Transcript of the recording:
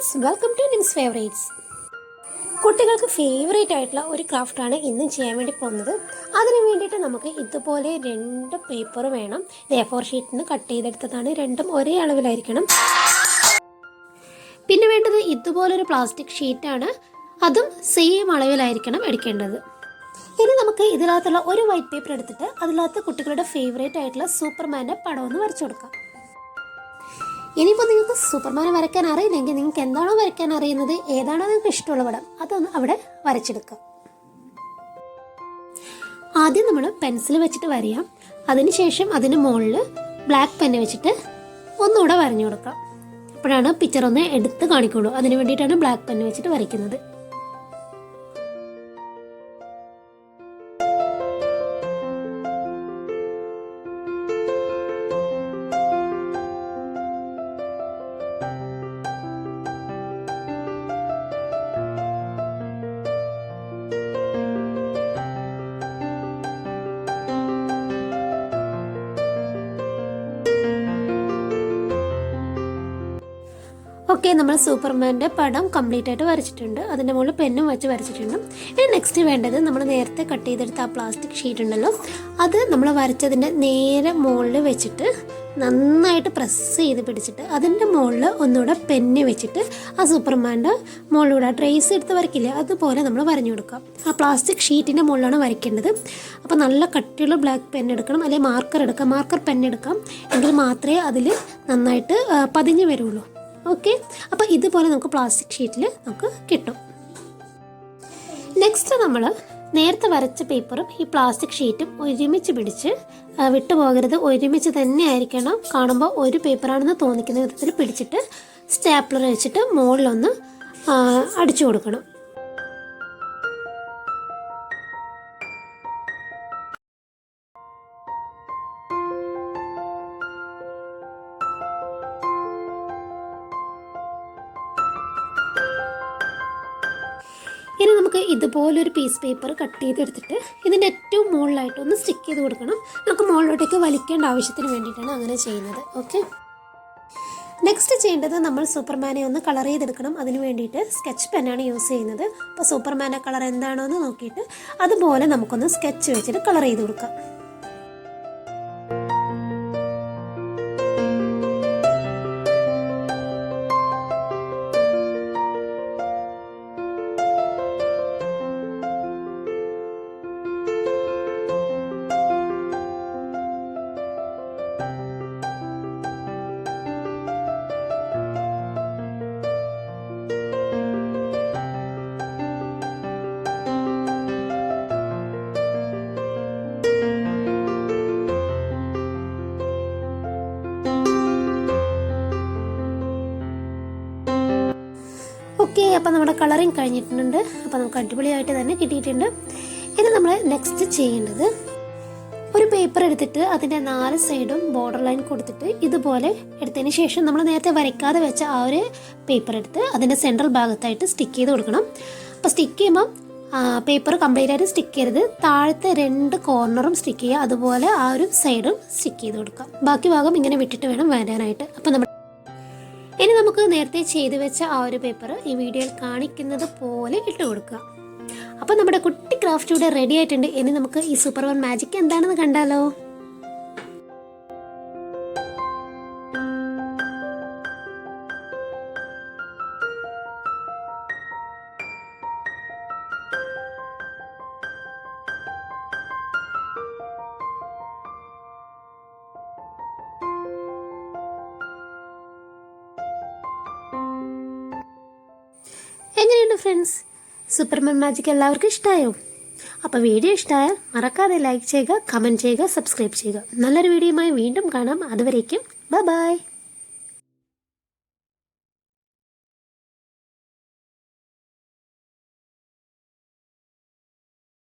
Friends, welcome to Nim's favourites. കുട്ടികൾക്ക് favourite ആയിട്ടുള്ള ഒരു ക്രാഫ്റ്റാണ് ഇന്നും ചെയ്യാൻ വേണ്ടി പോകുന്നത്. അതിന് വേണ്ടിയിട്ട് നമുക്ക് ഇതുപോലെ 2 പേപ്പർ വേണം. A4 ഷീറ്റിന് കട്ട് ചെയ്തെടുത്തതാണ്. രണ്ടും ഒരേ അളവിലായിരിക്കണം. പിന്നെ വേണ്ടത് ഇതുപോലൊരു പ്ലാസ്റ്റിക് ഷീറ്റാണ്. അതും സെയിം അളവിലായിരിക്കണം എടുക്കേണ്ടത്. ഇനി നമുക്ക് ഇതിനകത്തുള്ള ഒരു വൈറ്റ് പേപ്പർ എടുത്തിട്ട് അതിനകത്ത് കുട്ടികളുടെ ഫേവറേറ്റ് ആയിട്ടുള്ള സൂപ്പർമാൻ്റെ പടം ഒന്ന് വരച്ചു കൊടുക്കാം. ഇനിയിപ്പോൾ നിങ്ങൾക്ക് സൂപ്പർമാനെ വരയ്ക്കാൻ അറിയില്ലെങ്കിൽ നിങ്ങൾക്ക് എന്താണോ വരയ്ക്കാൻ അറിയുന്നത്, ഏതാണോ നിങ്ങൾക്ക് ഇഷ്ടമുള്ള പടം, അതൊന്ന് അവിടെ വരച്ചെടുക്കുക. ആദ്യം നമ്മൾ പെൻസിൽ വെച്ചിട്ട് വരയാം. അതിനുശേഷം അതിന് മുകളിൽ ബ്ലാക്ക് പെന്ന് വെച്ചിട്ട് ഒന്നുകൂടെ വരഞ്ഞു കൊടുക്കാം. അപ്പോഴാണ് പിക്ചർ ഒന്ന് എടുത്ത് കാണിക്കുള്ളൂ. അതിന് വേണ്ടിയിട്ടാണ് ബ്ലാക്ക് പെന്ന് വെച്ചിട്ട് വരയ്ക്കുന്നത്. ഓക്കെ, നമ്മൾ സൂപ്പർമാൻ്റെ പടം കംപ്ലീറ്റ് ആയിട്ട് വരച്ചിട്ടുണ്ട്. അതിൻ്റെ മുകളിൽ പെന്നും വെച്ച് വരച്ചിട്ടുണ്ട്. ഇനി നെക്സ്റ്റ് വേണ്ടത് നമ്മൾ നേരത്തെ കട്ട് ചെയ്തെടുത്ത ആ പ്ലാസ്റ്റിക് ഷീറ്റ് ഉണ്ടല്ലോ, അത് നമ്മൾ വരച്ചതിൻ്റെ നേരെ മുകളിൽ വെച്ചിട്ട് നന്നായിട്ട് പ്രസ് ചെയ്ത് പിടിച്ചിട്ട് അതിൻ്റെ മുകളിൽ ഒന്നുകൂടെ പെന്ന് വെച്ചിട്ട് ആ സൂപ്പർമാൻ്റെ മുകളിലൂടെ ട്രേസ് എടുത്ത് വരയ്ക്കില്ല, അതുപോലെ നമ്മൾ വരഞ്ഞു കൊടുക്കാം. ആ പ്ലാസ്റ്റിക് ഷീറ്റിൻ്റെ മുകളിലാണ് വരയ്ക്കേണ്ടത്. അപ്പോൾ നല്ല കട്ടിയുള്ള ബ്ലാക്ക് പെൻ എടുക്കണം, അല്ലെങ്കിൽ മാർക്കർ എടുക്കാം. മാർക്കർ പെൻ എടുക്കാം, എങ്കിൽ മാത്രമേ അതിൽ നന്നായിട്ട് പതിഞ്ഞ് വരുള്ളൂ. ഓക്കെ, അപ്പോൾ ഇതുപോലെ നമുക്ക് പ്ലാസ്റ്റിക് ഷീറ്റിൽ നമുക്ക് കിട്ടും. നെക്സ്റ്റ് നമ്മൾ നേരത്തെ വരച്ച പേപ്പറും ഈ പ്ലാസ്റ്റിക് ഷീറ്റും ഒരുമിച്ച് പിടിച്ച് വിട്ടുപോകരുത്, ഒരുമിച്ച് തന്നെ ആയിരിക്കണം. കാണുമ്പോൾ ഒരു പേപ്പറാണെന്ന് തോന്നിക്കുന്ന വിധത്തിൽ പിടിച്ചിട്ട് സ്റ്റാപ്ലർ വെച്ചിട്ട് മുകളിലൊന്ന് അടിച്ചു കൊടുക്കണം. ഇനി നമുക്ക് ഇതുപോലൊരു പീസ് പേപ്പർ കട്ട് ചെയ്തെടുത്തിട്ട് ഇതിൻ്റെ ഏറ്റവും മുകളിലായിട്ട് ഒന്ന് സ്റ്റിക്ക് ചെയ്ത് കൊടുക്കണം. നമുക്ക് മുകളിലോട്ടേക്ക് വലിക്കേണ്ട ആവശ്യത്തിന് വേണ്ടിയിട്ടാണ് അങ്ങനെ ചെയ്യുന്നത്. ഓക്കെ, നെക്സ്റ്റ് ചെയ്യേണ്ടത് നമ്മൾ സൂപ്പർമാനെ ഒന്ന് കളർ ചെയ്തെടുക്കണം. അതിന് വേണ്ടിയിട്ട് സ്കെച്ച് പെന്നാണ് യൂസ് ചെയ്യുന്നത്. അപ്പോൾ സൂപ്പർമാൻ്റെ കളർ എന്താണോ എന്ന് നോക്കിയിട്ട് അതുപോലെ നമുക്കൊന്ന് സ്കെച്ച് വെച്ചിട്ട് കളർ ചെയ്ത് കൊടുക്കാം. ഓക്കെ, അപ്പോൾ നമ്മുടെ കളറിങ് കഴിഞ്ഞിട്ടുണ്ട്. അപ്പോൾ നമുക്ക് അടിപൊളിയായിട്ട് തന്നെ കിട്ടിയിട്ടുണ്ട്. ഇനി നമ്മൾ നെക്സ്റ്റ് ചെയ്യേണ്ടത് ഒരു പേപ്പർ എടുത്തിട്ട് അതിൻ്റെ 4 സൈഡും ബോർഡർ ലൈൻ കൊടുത്തിട്ട് ഇതുപോലെ എടുത്തതിന് ശേഷം നമ്മൾ നേരത്തെ വരയ്ക്കാതെ വെച്ച ആ ഒരു പേപ്പർ എടുത്ത് അതിൻ്റെ സെൻട്രൽ ഭാഗത്തായിട്ട് സ്റ്റിക്ക് ചെയ്ത് കൊടുക്കണം. അപ്പോൾ സ്റ്റിക്ക് ചെയ്യുമ്പം പേപ്പർ കംപ്ലീറ്റ് ആയിട്ട് സ്റ്റിക്ക് ചെയ്യരുത്, താഴത്തെ 2 കോർണറും സ്റ്റിക്ക് ചെയ്യുക, അതുപോലെ ആ ഒരു സൈഡും സ്റ്റിക്ക് ചെയ്ത് കൊടുക്കുക. ബാക്കി ഭാഗം ഇങ്ങനെ വിട്ടിട്ട് വേണം വരാനായിട്ട്. അപ്പോൾ നമ്മൾ ഇനി നമുക്ക് നേരത്തെ ചെയ്തു വെച്ച ആ ഒരു പേപ്പർ ഈ വീഡിയോയിൽ കാണിക്കുന്നത് പോലെ ഇട്ട് കൊടുക്കുക. അപ്പോൾ നമ്മുടെ കുട്ടി ക്രാഫ്റ്റ് ഇവിടെ റെഡി ആയിട്ടുണ്ട്. ഇനി നമുക്ക് ഈ സൂപ്പർമാൻ മാജിക് എന്താണെന്ന് കണ്ടാലോ. എങ്ങനെയുണ്ട് ഫ്രണ്ട്സ്, സൂപ്പർമാൻ മാജിക് എല്ലാവർക്കും ഇഷ്ടമായോ? അപ്പോൾ വീഡിയോ ഇഷ്ടമായാൽ മറക്കാതെ ലൈക്ക് ചെയ്യുക, കമൻറ്റ് ചെയ്യുക, സബ്സ്ക്രൈബ് ചെയ്യുക. നല്ലൊരു വീഡിയോയുമായി വീണ്ടും കാണാം. അതുവരേക്കും ബൈ ബൈ.